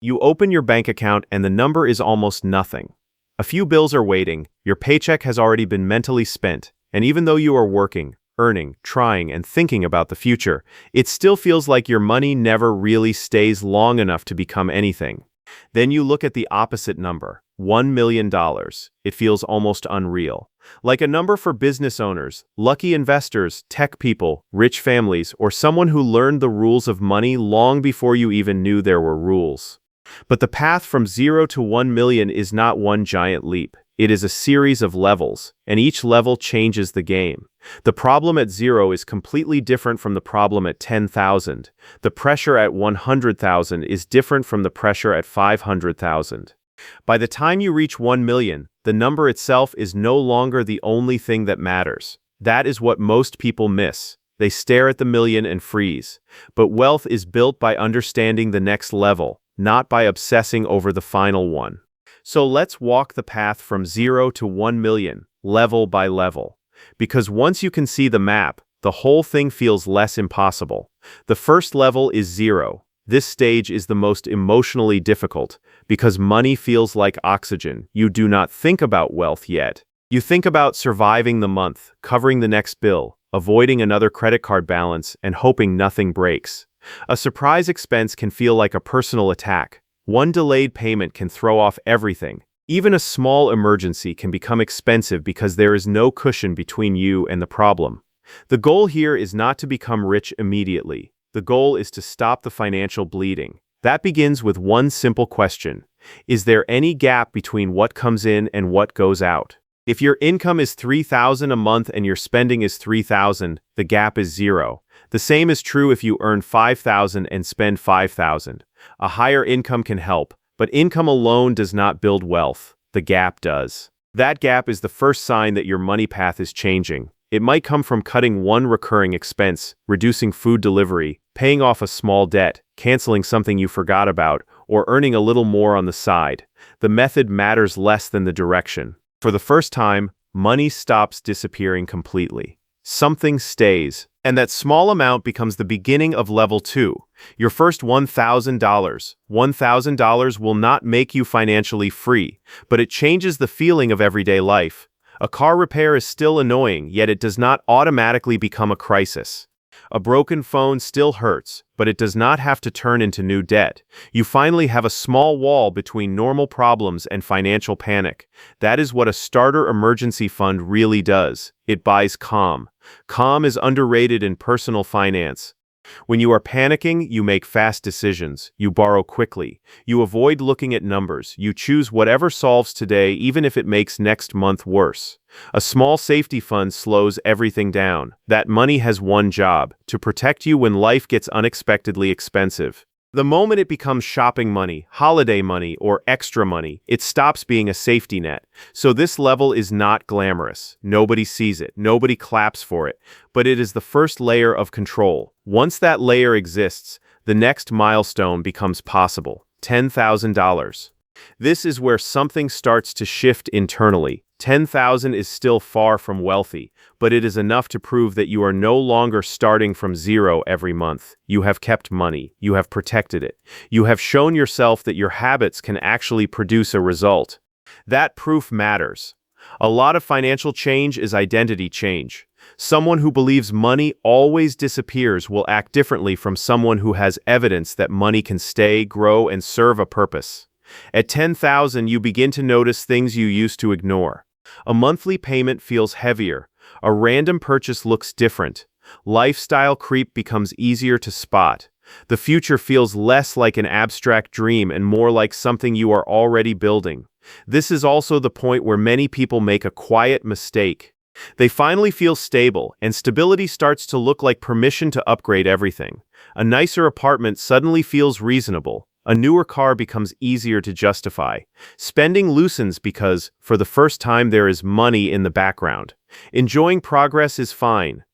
You open your bank account and the number is almost nothing. A few bills are waiting, your paycheck has already been mentally spent, and even though you are working, earning, trying, and thinking about the future, it still feels like your money never really stays long enough to become anything. Then you look at the opposite number, $1 million. It feels almost unreal. Like a number for business owners, lucky investors, tech people, rich families, or someone who learned the rules of money long before you even knew there were rules. But the path from 0 to 1 million is not one giant leap. It is a series of levels, and each level changes the game. The problem at 0 is completely different from the problem at 10,000. The pressure at 100,000 is different from the pressure at 500,000. By the time you reach 1 million, the number itself is no longer the only thing that matters. That is what most people miss. They stare at the million and freeze. But wealth is built by understanding the next level, not by obsessing over the final one. So let's walk the path from 0 to 1 million, level by level. Because once you can see the map, the whole thing feels less impossible. The first level is 0. This stage is the most emotionally difficult, because money feels like oxygen. You do not think about wealth yet. You think about surviving the month, covering the next bill, avoiding another credit card balance, and hoping nothing breaks. A surprise expense can feel like a personal attack. One delayed payment can throw off everything. Even a small emergency can become expensive because there is no cushion between you and the problem. The goal here is not to become rich immediately. The goal is to stop the financial bleeding. That begins with one simple question. Is there any gap between what comes in and what goes out? If your income is $3,000 a month and your spending is $3,000, the gap is 0. The same is true if you earn $5,000 and spend $5,000. A higher income can help, but income alone does not build wealth. The gap does. That gap is the first sign that your money path is changing. It might come from cutting one recurring expense, reducing food delivery, paying off a small debt, canceling something you forgot about, or earning a little more on the side. The method matters less than the direction. For the first time, money stops disappearing completely. Something stays, and that small amount becomes the beginning of level 2. Your first $1,000. $1,000 will not make you financially free, but it changes the feeling of everyday life. A car repair is still annoying, yet it does not automatically become a crisis. A broken phone still hurts, but it does not have to turn into new debt. You finally have a small wall between normal problems and financial panic. That is what a starter emergency fund really does. It buys calm. Calm is underrated in personal finance. When you are panicking, you make fast decisions. You borrow quickly. You avoid looking at numbers. You choose whatever solves today, even if it makes next month worse. A small safety fund slows everything down. That money has one job: to protect you when life gets unexpectedly expensive. The moment it becomes shopping money, holiday money, or extra money, it stops being a safety net. So this level is not glamorous. Nobody sees it. Nobody claps for it. But it is the first layer of control. Once that layer exists, the next milestone becomes possible: $10,000. This is where something starts to shift internally. 10,000 is still far from wealthy, but it is enough to prove that you are no longer starting from 0 every month. You have kept money. You have protected it. You have shown yourself that your habits can actually produce a result. That proof matters. A lot of financial change is identity change. Someone who believes money always disappears will act differently from someone who has evidence that money can stay, grow, and serve a purpose. At 10,000, you begin to notice things you used to ignore. A monthly payment feels heavier. A random purchase looks different. Lifestyle creep becomes easier to spot. The future feels less like an abstract dream and more like something you are already building. This is also the point where many people make a quiet mistake. They finally feel stable, and stability starts to look like permission to upgrade everything. A nicer apartment suddenly feels reasonable. A newer car becomes easier to justify. Spending loosens because, for the first time, there is money in the background. Enjoying progress is fine.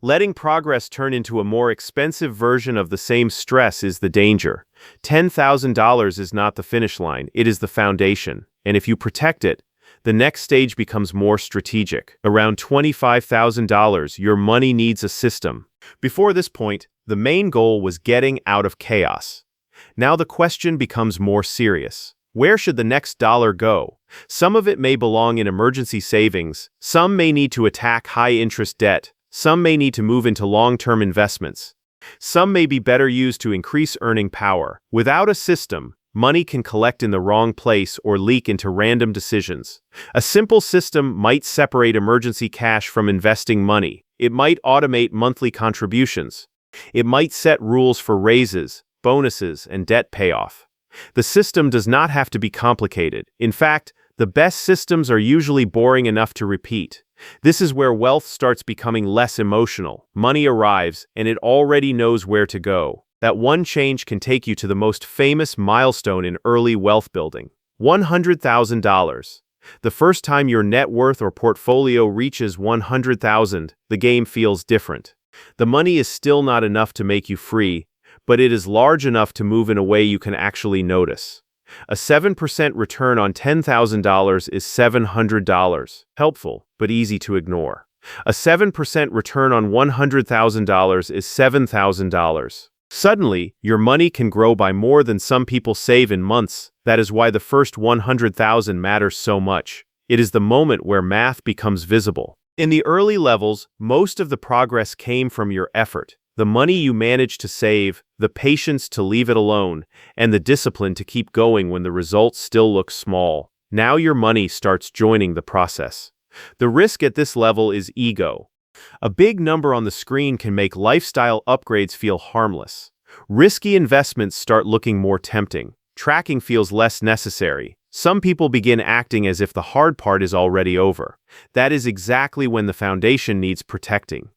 Letting progress turn into a more expensive version of the same stress is the danger. $10,000 is not the finish line, it is the foundation. And if you protect it, the next stage becomes more strategic. Around $25,000, your money needs a system. Before this point, the main goal was getting out of chaos. Now the question becomes more serious. Where should the next dollar go? Some of it may belong in emergency savings, some may need to attack high-interest debt, some may need to move into long-term investments. Some may be better used to increase earning power. Without a system, money can collect in the wrong place or leak into random decisions. A simple system might separate emergency cash from investing money. It might automate monthly contributions. It might set rules for raises, bonuses, and debt payoff. The system does not have to be complicated. In fact, the best systems are usually boring enough to repeat. This is where wealth starts becoming less emotional. Money arrives, and it already knows where to go. That one change can take you to the most famous milestone in early wealth building: $100,000. The first time your net worth or portfolio reaches $100,000, the game feels different. The money is still not enough to make you free, but it is large enough to move in a way you can actually notice. A 7% return on $10,000 is $700. Helpful, but easy to ignore. A 7% return on $100,000 is $7,000. Suddenly, your money can grow by more than some people save in months. That is why the first $100,000 matters so much. It is the moment where math becomes visible. In the early levels, most of the progress came from your effort. The money you managed to save, the patience to leave it alone, and the discipline to keep going when the results still look small. Now your money starts joining the process. The risk at this level is ego. A big number on the screen can make lifestyle upgrades feel harmless. Risky investments start looking more tempting. Tracking feels less necessary. Some people begin acting as if the hard part is already over. That is exactly when the foundation needs protecting.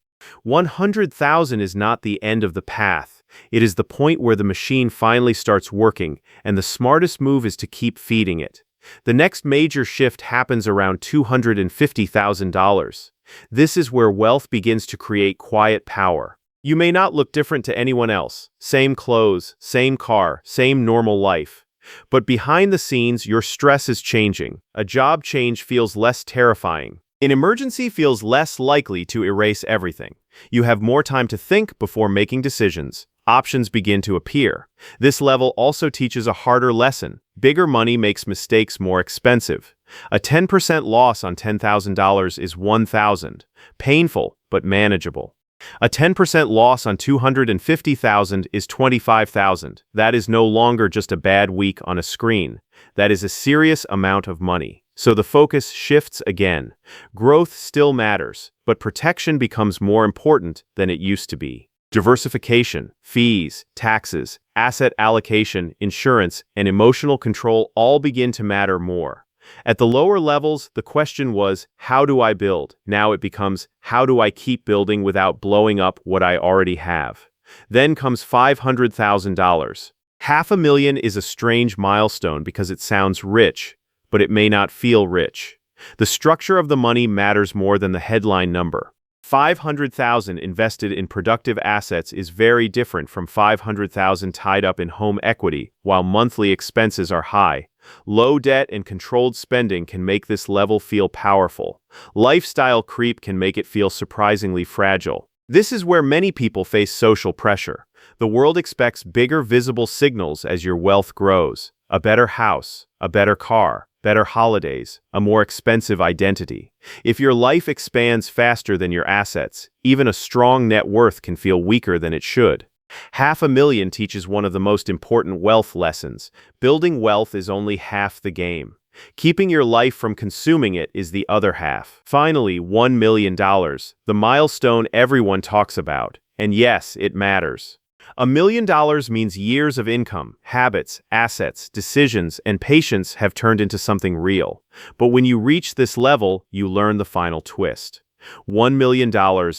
100,000 is not the end of the path. It is the point where the machine finally starts working, and the smartest move is to keep feeding it. The next major shift happens around $250,000. This is where wealth begins to create quiet power. You may not look different to anyone else. Same clothes, same car, same normal life. But behind the scenes, your stress is changing. A job change feels less terrifying. An emergency feels less likely to erase everything. You have more time to think before making decisions. Options begin to appear. This level also teaches a harder lesson. Bigger money makes mistakes more expensive. A 10% loss on $10,000 is $1,000. Painful, but manageable. A 10% loss on $250,000 is $25,000. That is no longer just a bad week on a screen. That is a serious amount of money. So the focus shifts again. Growth still matters, but protection becomes more important than it used to be. Diversification, fees, taxes, asset allocation, insurance, and emotional control all begin to matter more. At the lower levels, the question was, how do I build? Now it becomes, how do I keep building without blowing up what I already have? Then comes $500,000. $500,000 is a strange milestone because it sounds rich, but it may not feel rich. The structure of the money matters more than the headline number. $500,000 invested in productive assets is very different from $500,000 tied up in home equity, while monthly expenses are high. Low debt and controlled spending can make this level feel powerful. Lifestyle creep can make it feel surprisingly fragile. This is where many people face social pressure. The world expects bigger visible signals as your wealth grows. A better house, a better car, better holidays, a more expensive identity. If your life expands faster than your assets, even a strong net worth can feel weaker than it should. $500,000 teaches one of the most important wealth lessons. Building wealth is only half the game. Keeping your life from consuming it is the other half. Finally, $1 million, the milestone everyone talks about. And yes, it matters. $1 million means years of income, habits, assets, decisions, and patience have turned into something real. But when you reach this level, you learn the final twist. $1 million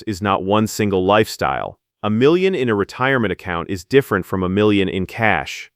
is not one single lifestyle. $1 million in a retirement account is different from $1 million in cash.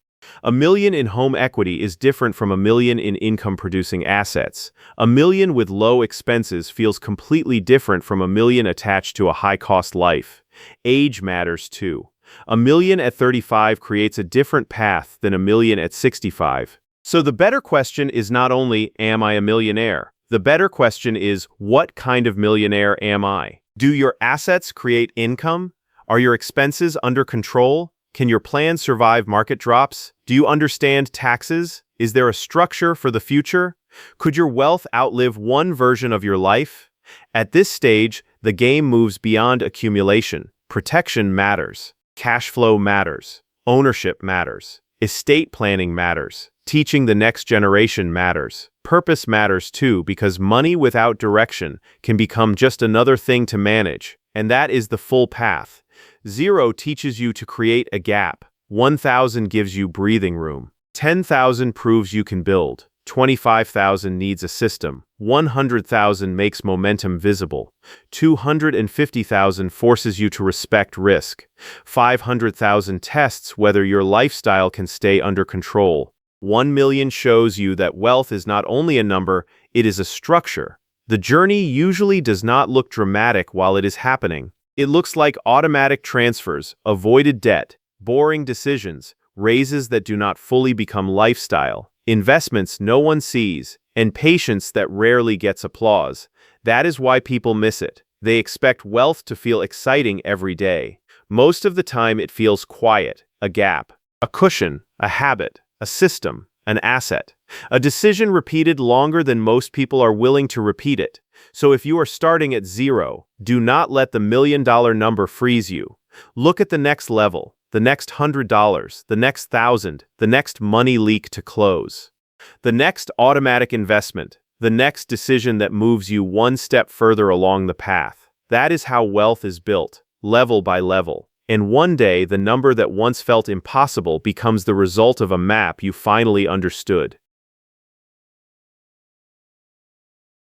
$1 million in home equity is different from $1 million in income-producing assets. $1 million with low expenses feels completely different from $1 million attached to a high-cost life. Age matters too. $1 million at 35 creates a different path than $1 million at 65. So the better question is not only, am I a millionaire? The better question is, what kind of millionaire am I? Do your assets create income? Are your expenses under control? Can your plan survive market drops? Do you understand taxes? Is there a structure for the future? Could your wealth outlive one version of your life? At this stage, the game moves beyond accumulation. Protection matters. Cash flow matters. Ownership matters. Estate planning matters. Teaching the next generation matters. Purpose matters too, because money without direction can become just another thing to manage, and that is the full path. 0 teaches you to create a gap. 1,000 gives you breathing room. 10,000 proves you can build. 25,000 needs a system. 100,000 makes momentum visible. 250,000 forces you to respect risk. 500,000 tests whether your lifestyle can stay under control. 1 million shows you that wealth is not only a number, it is a structure. The journey usually does not look dramatic while it is happening. It looks like automatic transfers, avoided debt, boring decisions, raises that do not fully become lifestyle, investments no one sees, and patience that rarely gets applause. That is why people miss it. They expect wealth to feel exciting every day. Most of the time it feels quiet, a gap, a cushion, a habit, a system, an asset, a decision repeated longer than most people are willing to repeat it. So if you are starting at 0, do not let the $1 million number freeze you. Look at the next level, the next $100, the next 1,000, the next money leak to close. The next automatic investment, the next decision that moves you one step further along the path. That is how wealth is built, level by level. And one day, the number that once felt impossible becomes the result of a map you finally understood.